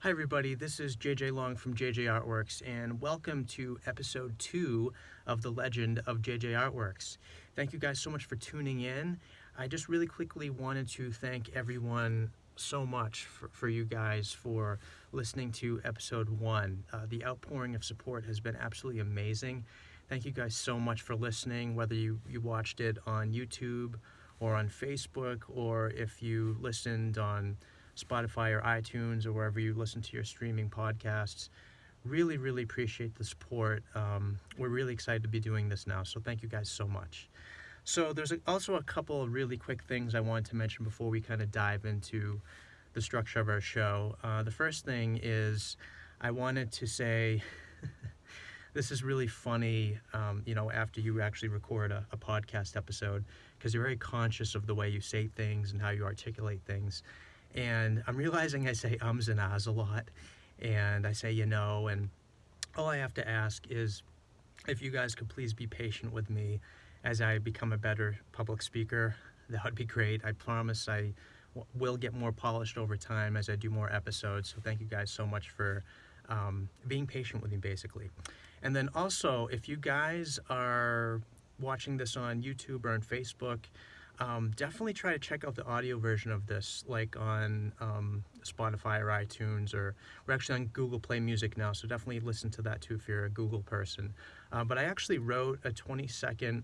Hi everybody, this is JJ Long from JJArtworks, and welcome to episode 2 of The Legend of JJArtworks. Thank you guys so much for tuning in. I just really quickly wanted to thank everyone so much for you guys for listening to episode 1. The outpouring of support has been absolutely amazing. Thank you guys so much for listening, whether you watched it on YouTube or on Facebook, or if you listened on Spotify or iTunes or wherever you listen to your streaming podcasts. Really, really appreciate the support. We're really excited to be doing this now, so thank you guys so much. So there's also a couple of really quick things I wanted to mention before we kind of dive into the structure of our show. The first thing is I wanted to say this is really funny, after you actually record a podcast episode, because you're very conscious of the way you say things and how you articulate things. And I'm realizing I say ums and ahs a lot, and I say, and all I have to ask is if you guys could please be patient with me as I become a better public speaker. That would be great. I promise I will get more polished over time as I do more episodes. So thank you guys so much for being patient with me, basically. And then also, if you guys are watching this on YouTube or on Facebook, definitely try to check out the audio version of this, like on Spotify or iTunes, or we're actually on Google Play Music now, so definitely listen to that too if you're a Google person. But I actually wrote a 20-second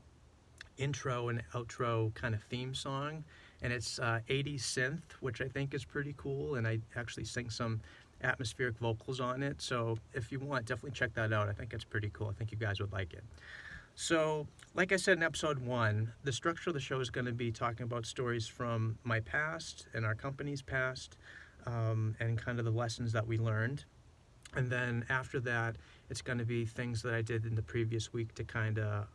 intro and outro kind of theme song, and it's 80s synth, which I think is pretty cool, and I actually sing some atmospheric vocals on it, so if you want, definitely check that out. I think it's pretty cool. I think you guys would like it. So, like I said in episode 1, the structure of the show is going to be talking about stories from my past and our company's past, and kind of the lessons that we learned. And then after that, it's going to be things that I did in the previous week to kind of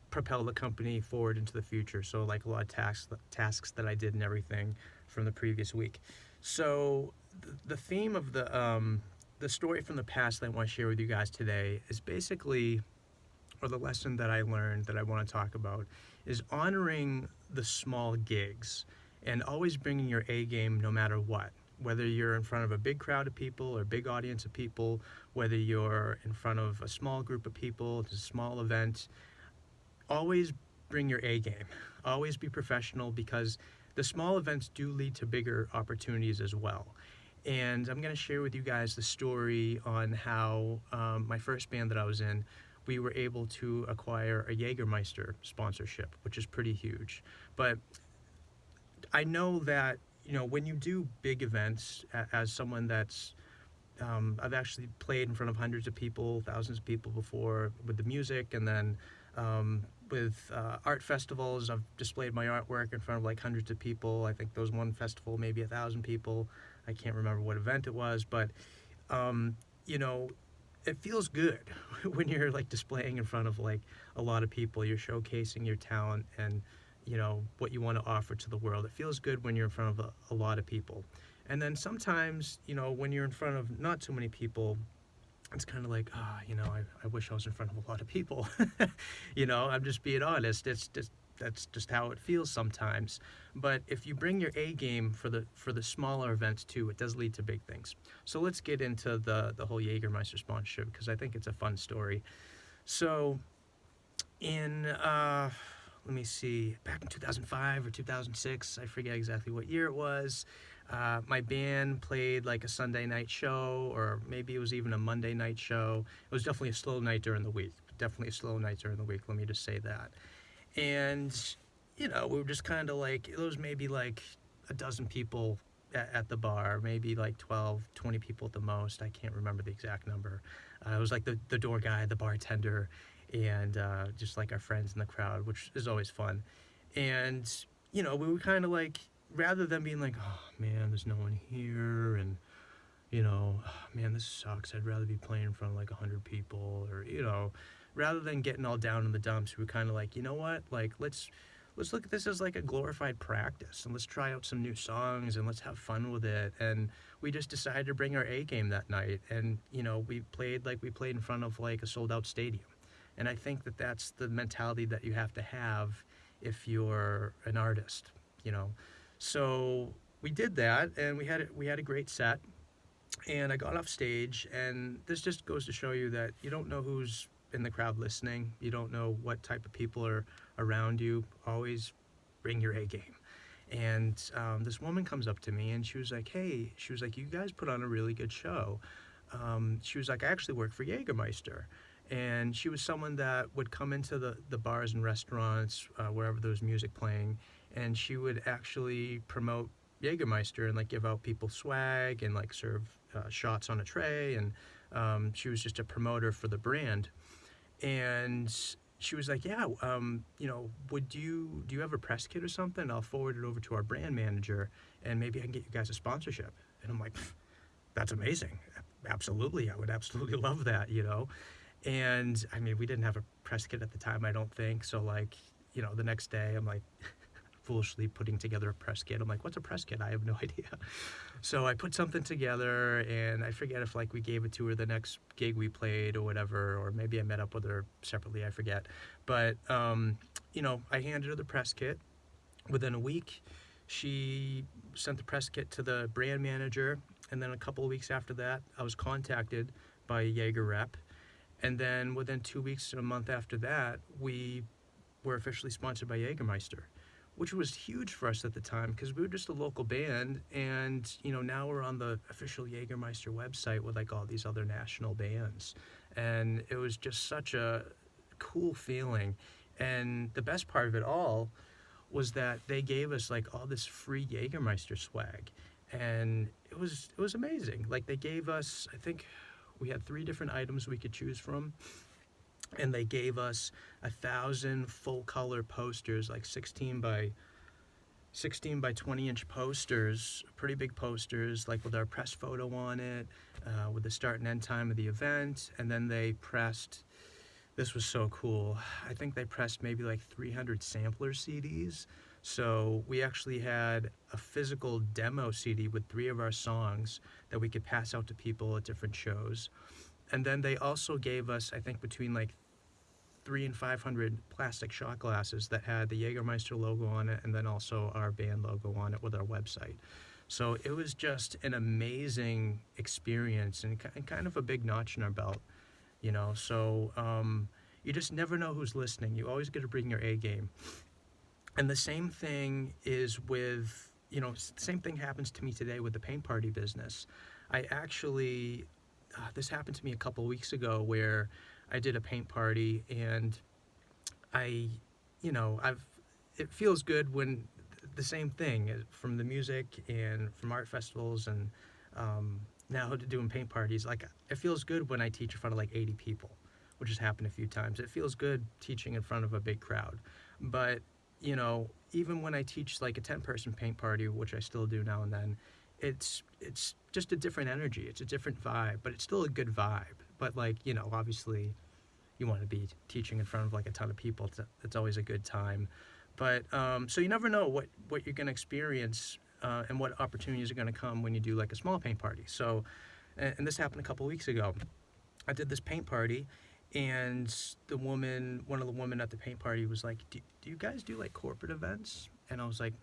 propel the company forward into the future. So like a lot of tasks that I did and everything from the previous week. So the theme of the story from the past that I want to share with you guys today is basically, or the lesson that I learned that I want to talk about, is honoring the small gigs and always bringing your A game no matter what. Whether you're in front of a big crowd of people or a big audience of people, whether you're in front of a small group of people, it's a small event, always bring your A game. Always be professional, because the small events do lead to bigger opportunities as well. And I'm going to share with you guys the story on how my first band that I was in, we were able to acquire a Jägermeister sponsorship, which is pretty huge. But I know that, when you do big events, as someone that's, I've actually played in front of hundreds of people, thousands of people before with the music, and then with art festivals, I've displayed my artwork in front of like hundreds of people. I think there was one festival, maybe 1,000 people. I can't remember what event it was, but, it feels good when you're like displaying in front of like a lot of people. You're showcasing your talent and what you want to offer to the world. It feels good when you're in front of a lot of people. And then sometimes when you're in front of not too many people, it's kind of like, I wish I was in front of a lot of people. I'm just being honest. That's just how it feels sometimes. But if you bring your A game for the smaller events too, it does lead to big things. So let's get into the whole Jägermeister sponsorship, because I think it's a fun story. So in let me see, back in 2005 or 2006, I forget exactly what year it was, my band played like a Sunday night show, or maybe it was even a Monday night show. It was definitely a slow night during the week. Let me just say that. And, we were just kind of like, it was maybe like a dozen people at the bar, maybe like 12, 20 people at the most. I can't remember the exact number. It was like the door guy, the bartender, and just like our friends in the crowd, which is always fun. And, we were kind of like, rather than being like, oh man, there's no one here, and, oh, man, this sucks, I'd rather be playing in front of like 100 people, or, rather than getting all down in the dumps, we were kind of like, what, like, let's look at this as like a glorified practice, and let's try out some new songs, and let's have fun with it. And we just decided to bring our A game that night, and we played in front of like a sold out stadium. And I think that that's the mentality that you have to have if you're an artist. So we did that, and we had a great set. And I got off stage, and this just goes to show you that you don't know who's in the crowd listening. You don't know what type of people are around you. Always bring your A game. And this woman comes up to me, and she was like, hey, she was like, you guys put on a really good show. She was like, I actually work for Jägermeister. And she was someone that would come into the bars and restaurants, wherever there was music playing, and she would actually promote Jägermeister and like give out people swag and like serve shots on a tray. And she was just a promoter for the brand. And she was like, yeah, do you have a press kit or something? I'll forward it over to our brand manager, and maybe I can get you guys a sponsorship. And I'm like, that's amazing. Absolutely. I would absolutely love that, And I mean, we didn't have a press kit at the time, I don't think. So like, the next day I'm like foolishly putting together a press kit. I'm like, what's a press kit? I have no idea. So I put something together, and I forget if like we gave it to her the next gig we played or whatever, or maybe I met up with her separately, I forget. But, I handed her the press kit. Within a week, she sent the press kit to the brand manager, and then a couple of weeks after that, I was contacted by a Jaeger rep. And then within 2 weeks to a month after that, we were officially sponsored by Jägermeister, which was huge for us at the time because we were just a local band. And, now we're on the official Jägermeister website with like all these other national bands. And it was just such a cool feeling. And the best part of it all was that they gave us like all this free Jägermeister swag. And it was amazing. Like they gave us, I think we had 3 different items we could choose from, and they gave us 1,000 full color posters, like 16 by 20-inch posters, pretty big posters, like with our press photo on it, with the start and end time of the event. And then they pressed, this was so cool, I think they pressed maybe like 300 sampler CDs. So we actually had a physical demo CD with 3 of our songs that we could pass out to people at different shows. And then they also gave us, I think, between like 300 and 500 plastic shot glasses that had the Jägermeister logo on it, and then also our band logo on it with our website. So it was just an amazing experience and kind of a big notch in our belt, So you just never know who's listening. You always got to bring your A game. And the same thing is with, same thing happens to me today with the paint party business. I actually, this happened to me a couple weeks ago where I did a paint party, and it feels good when the same thing from the music and from art festivals and now doing paint parties. Like it feels good when I teach in front of like 80 people, which has happened a few times. It feels good teaching in front of a big crowd. But even when I teach like a 10-person paint party, which I still do now and then, it's just a different energy. It's a different vibe, but it's still a good vibe. But like, obviously you want to be teaching in front of like a ton of people. It's always a good time. But so you never know what you're going to experience and what opportunities are going to come when you do like a small paint party. So, and this happened a couple weeks ago. I did this paint party, and one of the women at the paint party was like, do you guys do like corporate events? And I was like,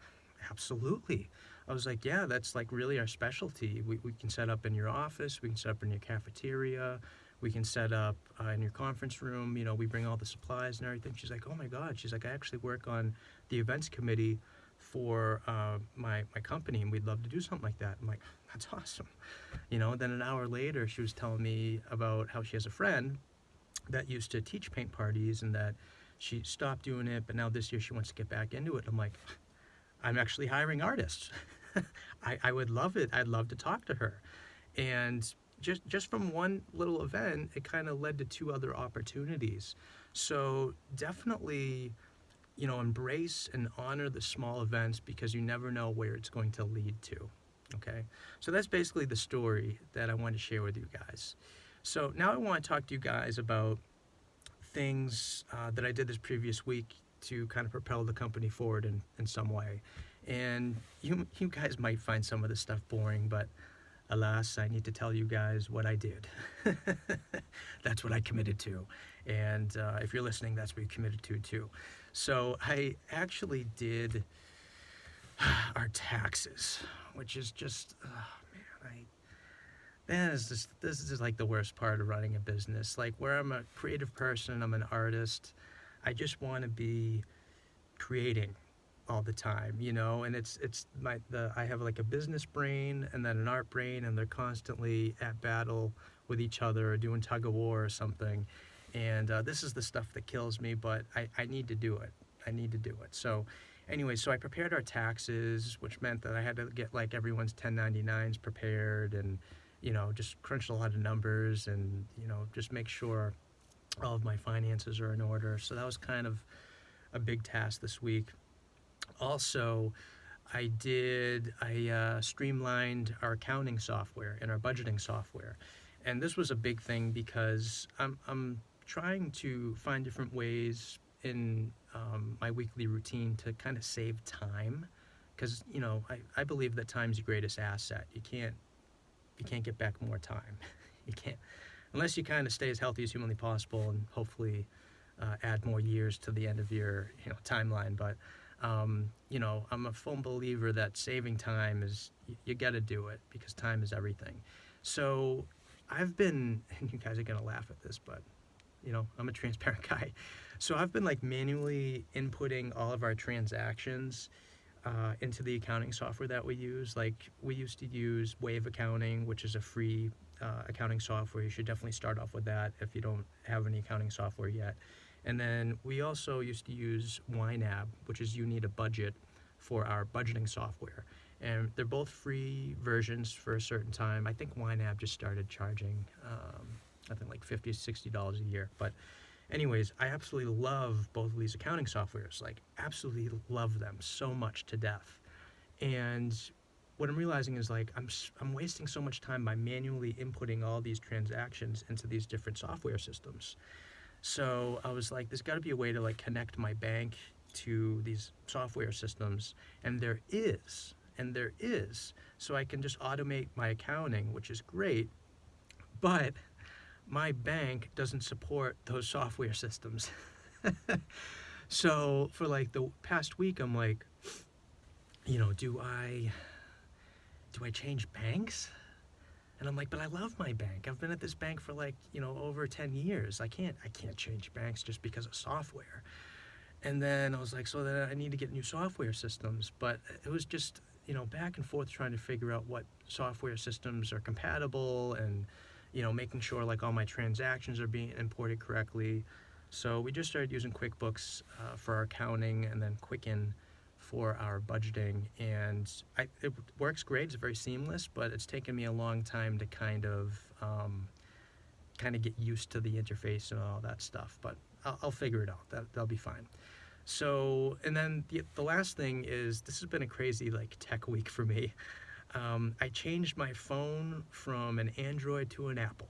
absolutely. I was like, yeah, that's like really our specialty. We can set up in your office, we can set up in your cafeteria, we can set up in your conference room, we bring all the supplies and everything. She's like, oh my God. She's like, I actually work on the events committee for my company, and we'd love to do something like that. I'm like, that's awesome. Then an hour later, she was telling me about how she has a friend that used to teach paint parties and that she stopped doing it, but now this year she wants to get back into it. I'm like, I'm actually hiring artists. I would love it. I'd love to talk to her. And just from one little event, it kind of led to 2 other opportunities. So definitely, embrace and honor the small events because you never know where it's going to lead to. Okay? So that's basically the story that I wanted to share with you guys. So now I want to talk to you guys about things that I did this previous week to kind of propel the company forward in some way. And you guys might find some of this stuff boring, but alas, I need to tell you guys what I did. That's what I committed to. And if you're listening, that's what you committed to too. So I actually did our taxes, which is just, This is like the worst part of running a business. Like where I'm a creative person, I'm an artist. I just want to be creating all the time, you know. And it's my the I have like a business brain and then an art brain, and they're constantly at battle with each other, or doing tug of war or something. And this is the stuff that kills me, but I need to do it. I need to do it. So anyway, so I prepared our taxes, which meant that I had to get like everyone's 1099s prepared, and just crunch a lot of numbers, and just make sure all of my finances are in order. So that was kind of a big task this week. Also, I streamlined our accounting software and our budgeting software, and this was a big thing because I'm trying to find different ways in my weekly routine to kind of save time, because I believe that time's your greatest asset. You can't get back more time. You can't, unless you kind of stay as healthy as humanly possible and hopefully add more years to the end of your timeline. But I'm a full believer that saving time is, you got to do it, because time is everything. So I've been, and you guys are gonna laugh at this, but I'm a transparent guy. So I've been like manually inputting all of our transactions into the accounting software that we use. Like we used to use Wave Accounting, which is a free accounting software. You should definitely start off with that if you don't have any accounting software yet. And then we also used to use YNAB, which is You Need a Budget, for our budgeting software. And they're both free versions for a certain time. I think YNAB just started charging, I think like $50, $60 a year. But anyways, I absolutely love both of these accounting softwares. Like, absolutely love them so much to death. And what I'm realizing is like I'm wasting so much time by manually inputting all these transactions into these different software systems. So I was like, there's got to be a way to like connect my bank to these software systems, and there is. So I can just automate my accounting, which is great, but my bank doesn't support those software systems. So for like the past week, I'm like, do I change banks? And I'm like, but I love my bank. I've been at this bank for like, over 10 years. I can't change banks just because of software. And then I was like, so then I need to get new software systems. But it was just, back and forth trying to figure out what software systems are compatible, and, making sure like all my transactions are being imported correctly. So we just started using QuickBooks for our accounting, and then Quicken for our budgeting, and it works great. It's very seamless, but it's taken me a long time to kind of get used to the interface and all that stuff. But I'll figure it out. That'll be fine. So, and then the last thing is, this has been a crazy like tech week for me. I changed my phone from an Android to an Apple.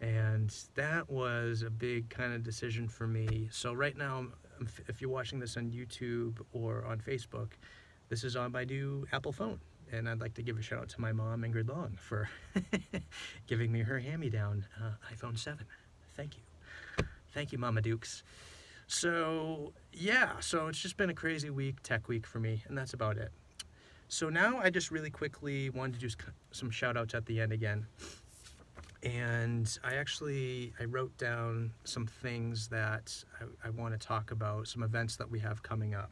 And that was a big kind of decision for me. So right now, if you're watching this on YouTube or on Facebook, this is on my new Apple phone. And I'd like to give a shout out to my mom, Ingrid Long, for giving me her hand-me-down iPhone 7. Thank you. Thank you, Mama Dukes. So, yeah, so it's just been a crazy week, tech week for me, and that's about it. So now I just really quickly wanted to do some shout-outs at the end again. And I wrote down some things that I want to talk about, some events that we have coming up.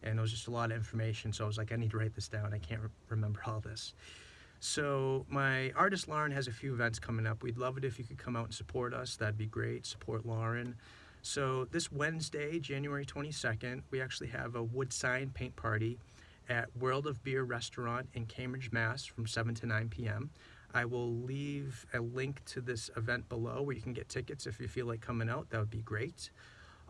And it was just a lot of information, so I was like, I need to write this down. I can't remember all this. So my artist Lauren has a few events coming up. We'd love it if you could come out and support us. That'd be great. Support Lauren. So this Wednesday, January 22nd, we actually have a wood sign paint party at World of Beer Restaurant in Cambridge, Mass. from 7 to 9 p.m. I will leave a link to this event below where you can get tickets if you feel like coming out. That would be great.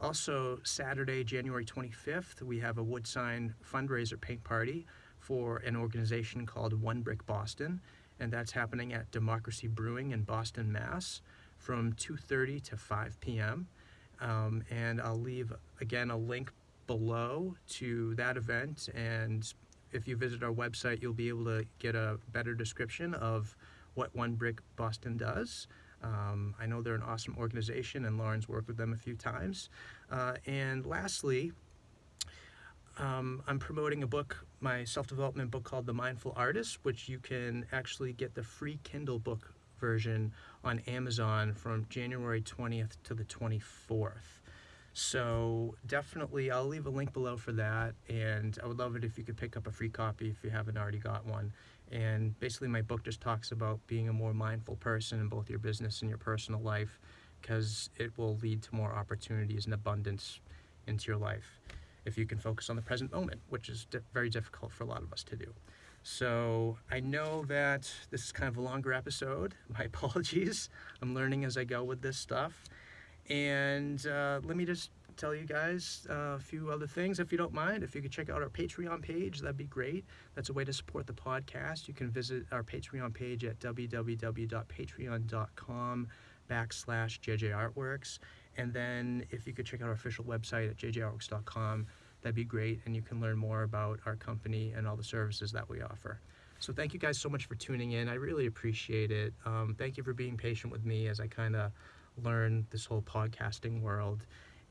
Also, Saturday, January 25th, we have a wood sign fundraiser paint party for an organization called One Brick Boston, and that's happening at Democracy Brewing in Boston, Mass. from 2:30 to 5 p.m. And I'll leave, again, a link below to that event, and if you visit our website, you'll be able to get a better description of what One Brick Boston does. I know they're an awesome organization, and Lauren's worked with them a few times. And lastly, I'm promoting a book, my self-development book called The Mindful Artist, which you can actually get the free Kindle book version on Amazon from January 20th to the 24th. So definitely, I'll leave a link below for that, and I would love it if you could pick up a free copy if you haven't already got one. And basically, my book just talks about being a more mindful person in both your business and your personal life, because it will lead to more opportunities and abundance into your life if you can focus on the present moment, which is very difficult for a lot of us to do. So I know that this is kind of a longer episode. My apologies. I'm learning as I go with this stuff. And let me just tell you guys a few other things, if you don't mind. If you could check out our Patreon page, that'd be great. That's a way to support the podcast. You can visit our Patreon page at www.patreon.com/JJArtworks. And then if you could check out our official website at JJArtworks.com, that'd be great. And you can learn more about our company and all the services that we offer. So thank you guys so much for tuning in. I really appreciate it. Thank you for being patient with me as I kind of learn this whole podcasting world.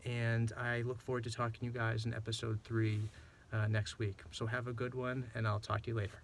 And I look forward to talking to you guys in episode 3 next week. So have a good one, and I'll talk to you later.